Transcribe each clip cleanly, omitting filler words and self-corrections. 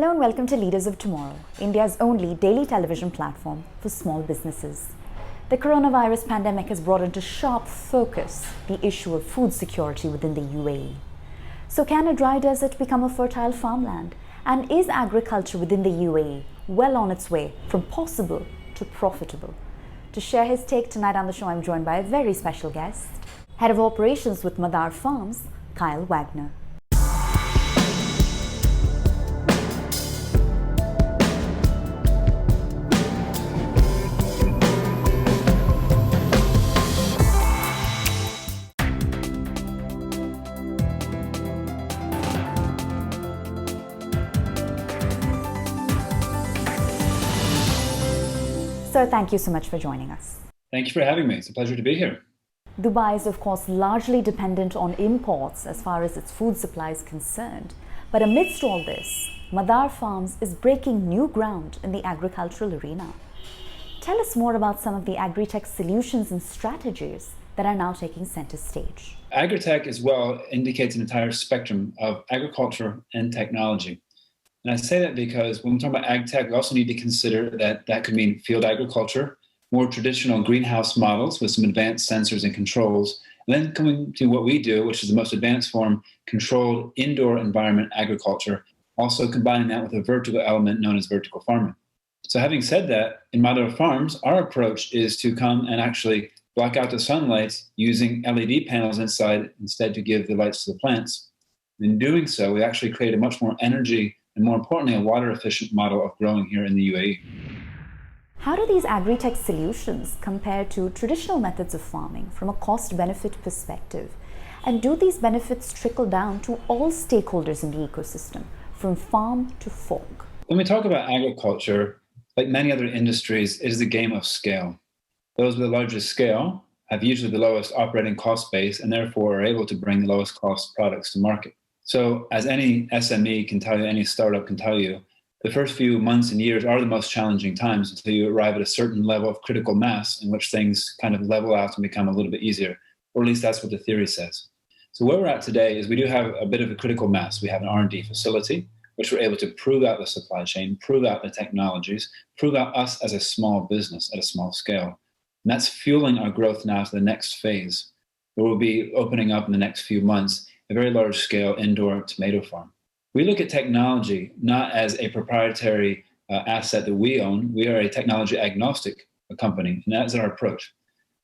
Hello and welcome to Leaders of Tomorrow, India's only daily television platform for small businesses. The coronavirus pandemic has brought into sharp focus the issue of food security within the UAE. So can a dry desert become a fertile farmland? And is agriculture within the UAE well on its way from possible to profitable? To share his take tonight on the show, I'm joined by a very special guest, Head of Operations with Madar Farms, Wagner. Sir, thank you so much for joining us. Thank you for having me. It's a pleasure to be here. Dubai is, of course, largely dependent on imports as far as its food supply is concerned. But amidst all this, Madar Farms is breaking new ground in the agricultural arena. Tell us more about some of the agritech solutions and strategies that are now taking center stage. Agritech as well indicates an entire spectrum of agriculture and technology. And I say that because when we talk about ag tech, we also need to consider that could mean field agriculture, more traditional greenhouse models with some advanced sensors and controls, and then coming to what we do, which is the most advanced form, controlled indoor environment agriculture, also combining that with a vertical element known as vertical farming. So having said that, in Madar Farms, our approach is to come and actually block out the sunlight using LED panels inside instead to give the lights to the plants. In doing so, we actually create a much more energy and more importantly, a water-efficient model of growing here in the UAE. How do these agri-tech solutions compare to traditional methods of farming from a cost-benefit perspective? And do these benefits trickle down to all stakeholders in the ecosystem, from farm to fork? When we talk about agriculture, like many other industries, it is a game of scale. Those with the largest scale have usually the lowest operating cost base and therefore are able to bring the lowest cost products to market. So as any SME can tell you, any startup can tell you, the first few months and years are the most challenging times until you arrive at a certain level of critical mass in which things kind of level out and become a little bit easier, or at least that's what the theory says. So where we're at today is we do have a bit of a critical mass. We have an R&D facility, which we're able to prove out the supply chain, prove out the technologies, prove out us as a small business at a small scale. And that's fueling our growth now to the next phase, where we'll be opening up in the next few months a very large-scale indoor tomato farm. We look at technology not as a proprietary asset that we own. We are a technology agnostic company, and that's our approach.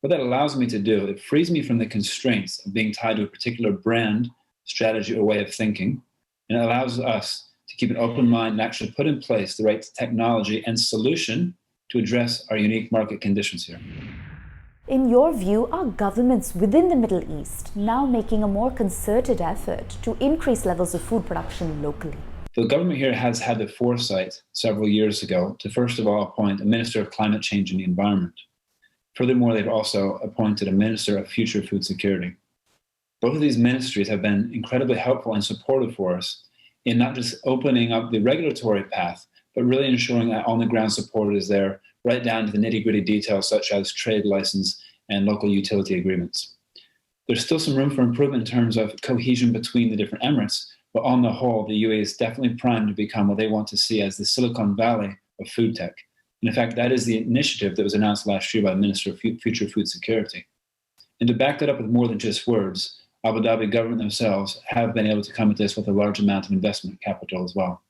What that allows me to do, it frees me from the constraints of being tied to a particular brand, strategy, or way of thinking, and it allows us to keep an open mind and actually put in place the right technology and solution to address our unique market conditions here. In your view, are governments within the Middle East now making a more concerted effort to increase levels of food production locally? The government here has had the foresight several years ago to first of all appoint a Minister of Climate Change and the Environment. Furthermore, they've also appointed a Minister of Future Food Security. Both of these ministries have been incredibly helpful and supportive for us in not just opening up the regulatory path, but really ensuring that on-the-ground support is there, right down to the nitty-gritty details such as trade license and local utility agreements. There's still some room for improvement in terms of cohesion between the different emirates, but on the whole, the UAE is definitely primed to become what they want to see as the Silicon Valley of food tech. And in fact, that is the initiative that was announced last year by the Minister of Future Food Security. And to back that up with more than just words, Abu Dhabi government themselves have been able to come at this with a large amount of investment capital as well.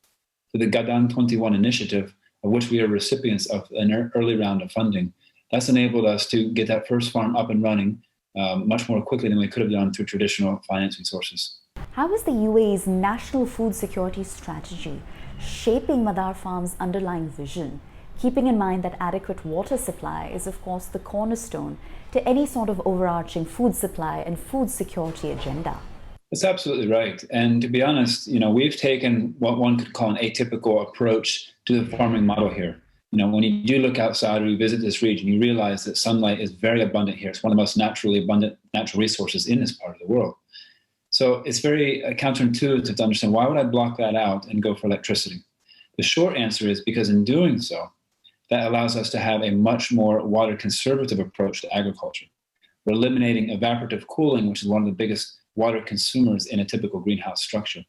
So the Gadan 21 initiative, of which we are recipients of an early round of funding, that's enabled us to get that first farm up and running much more quickly than we could have done through traditional financing sources. How is the UAE's national food security strategy shaping Madar Farms' underlying vision, keeping in mind that adequate water supply is, of course, the cornerstone to any sort of overarching food supply and food security agenda? That's absolutely right. And to be honest, we've taken what one could call an atypical approach to the farming model here. When you do look outside or you visit this region, you realize that sunlight is very abundant here. It's one of the most naturally abundant natural resources in this part of the world. So it's very counterintuitive to understand, why would I block that out and go for electricity? The short answer is because in doing so, that allows us to have a much more water conservative approach to agriculture. We're eliminating evaporative cooling, which is one of the biggest water consumers in a typical greenhouse structure.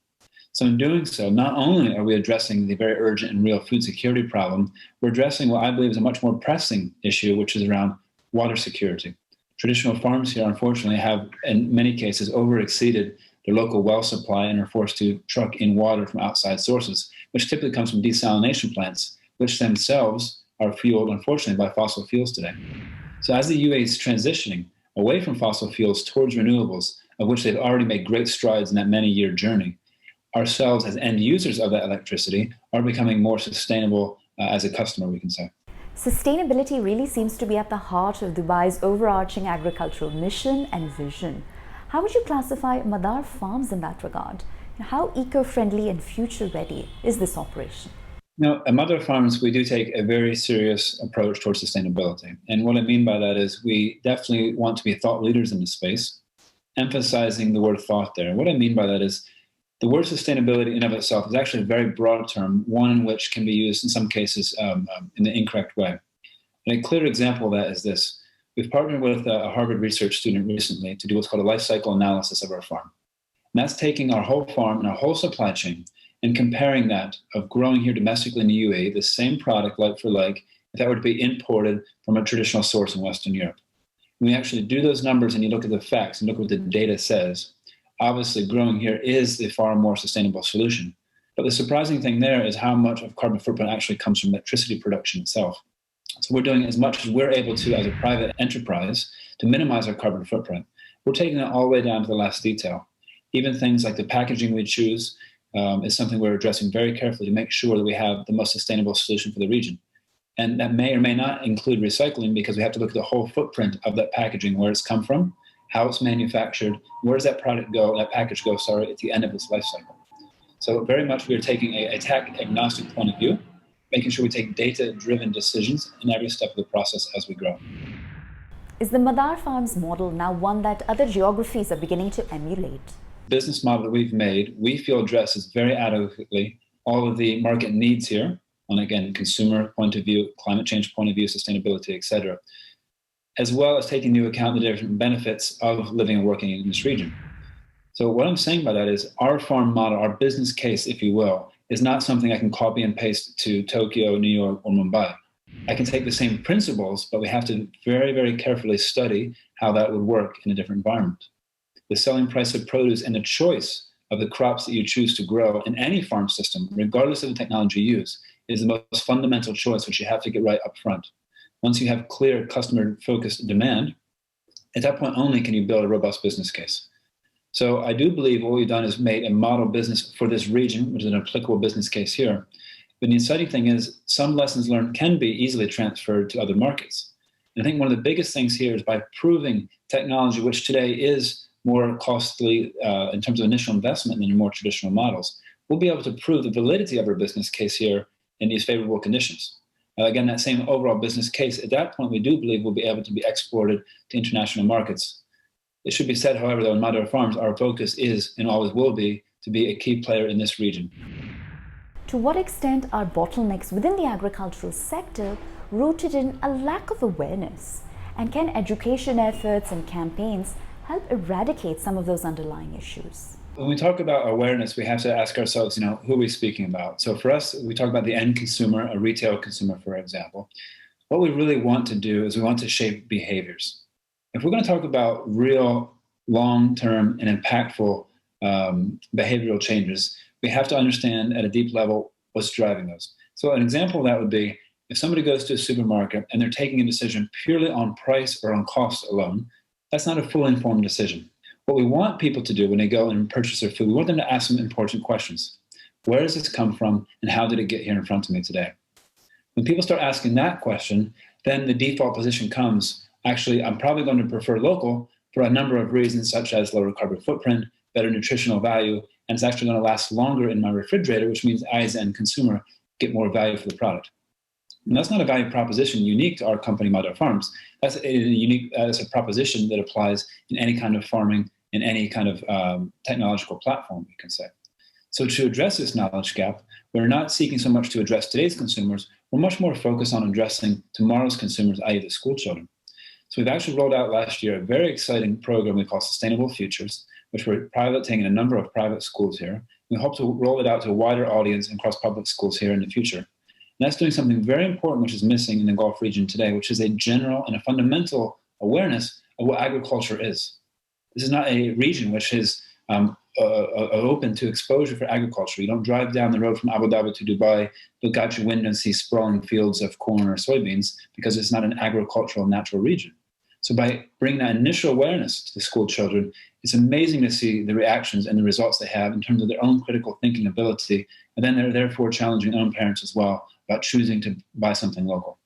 So in doing so, not only are we addressing the very urgent and real food security problem, we're addressing what I believe is a much more pressing issue, which is around water security. Traditional farms here, unfortunately, have in many cases over-exceeded their local well supply and are forced to truck in water from outside sources, which typically comes from desalination plants, which themselves are fueled, unfortunately, by fossil fuels today. So as the UAE is transitioning away from fossil fuels towards renewables, of which they've already made great strides in that many-year journey, ourselves as end users of that electricity are becoming more sustainable as a customer, we can say. Sustainability really seems to be at the heart of Dubai's overarching agricultural mission and vision. How would you classify Madar Farms in that regard? How eco-friendly and future-ready is this operation? Now, at Madar Farms, we do take a very serious approach towards sustainability. And what I mean by that is we definitely want to be thought leaders in the space, emphasizing the word thought there. And what I mean by that is the word sustainability in of itself is actually a very broad term, one in which can be used in some cases in the incorrect way. And a clear example of that is this. We've partnered with a Harvard research student recently to do what's called a life cycle analysis of our farm. And that's taking our whole farm and our whole supply chain and comparing that of growing here domestically in the UAE, the same product like for like, if that were to be imported from a traditional source in Western Europe. When you actually do those numbers and you look at the facts and look what the data says, obviously growing here is the far more sustainable solution. But the surprising thing there is how much of carbon footprint actually comes from electricity production itself. So we're doing as much as we're able to as a private enterprise to minimize our carbon footprint. We're taking it all the way down to the last detail. Even things like the packaging we choose is something we're addressing very carefully to make sure that we have the most sustainable solution for the region. And that may or may not include recycling because we have to look at the whole footprint of that packaging, where it's come from, how it's manufactured, where does that product go, that package go, at the end of its life cycle. So very much we are taking a tech agnostic point of view, making sure we take data-driven decisions in every step of the process as we grow. Is the Madar Farms model now one that other geographies are beginning to emulate? Business model that we've made, we feel addresses very adequately all of the market needs here on, again, consumer point of view, climate change point of view, sustainability, et cetera, as well as taking into account the different benefits of living and working in this region. So what I'm saying by that is our farm model, our business case, if you will, is not something I can copy and paste to Tokyo, New York, or Mumbai. I can take the same principles, but we have to very, very carefully study how that would work in a different environment. The selling price of produce and the choice of the crops that you choose to grow in any farm system, regardless of the technology you use, is the most fundamental choice, which you have to get right up front. Once you have clear customer-focused demand, at that point only can you build a robust business case. So I do believe what we've done is made a model business for this region, which is an applicable business case here. But the exciting thing is some lessons learned can be easily transferred to other markets. And I think one of the biggest things here is by proving technology, which today is more costly in terms of initial investment than in more traditional models, we'll be able to prove the validity of our business case here in these favorable conditions. Again, that same overall business case, at that point, we do believe will be able to be exported to international markets. It should be said, however, though, in Madar Farms, our focus is and always will be to be a key player in this region. To what extent are bottlenecks within the agricultural sector rooted in a lack of awareness? And can education efforts and campaigns help eradicate some of those underlying issues? When we talk about awareness, we have to ask ourselves, who are we speaking about? So for us, we talk about the end consumer, a retail consumer, for example. What we really want to do is we want to shape behaviors. If we're going to talk about real long-term and impactful behavioral changes, we have to understand at a deep level what's driving those. So an example of that would be if somebody goes to a supermarket and they're taking a decision purely on price or on cost alone, that's not a fully informed decision. What we want people to do when they go and purchase their food, we want them to ask some important questions. Where does this come from and how did it get here in front of me today? When people start asking that question, then the default position comes, actually, I'm probably going to prefer local for a number of reasons, such as lower carbon footprint, better nutritional value, and it's actually going to last longer in my refrigerator, which means I as an end consumer get more value for the product. And that's not a value proposition unique to our company, Madar Farms. That's a proposition that applies in any kind of farming, in any kind of technological platform, you can say. So to address this knowledge gap, we're not seeking so much to address today's consumers, we're much more focused on addressing tomorrow's consumers, i.e. the school children. So we've actually rolled out last year a very exciting program we call Sustainable Futures, which we're piloting in a number of private schools here. We hope to roll it out to a wider audience and across public schools here in the future. And that's doing something very important, which is missing in the Gulf region today, which is a general and a fundamental awareness of what agriculture is. This is not a region which is open to exposure for agriculture. You don't drive down the road from Abu Dhabi to Dubai, look out your window and see sprawling fields of corn or soybeans, because it's not an agricultural natural region. So by bringing that initial awareness to the school children, it's amazing to see the reactions and the results they have in terms of their own critical thinking ability. And then they're therefore challenging their own parents as well about choosing to buy something local.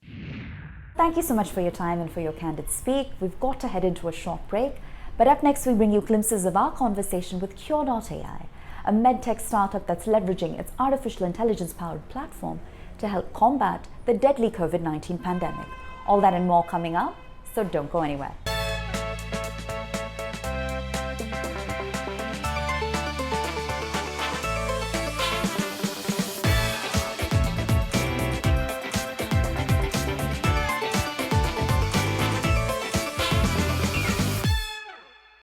Thank you so much for your time and for your candid speak. We've got to head into a short break. But up next, we bring you glimpses of our conversation with Cure.ai, a medtech startup that's leveraging its artificial intelligence-powered platform to help combat the deadly COVID-19 pandemic. All that and more coming up, so don't go anywhere.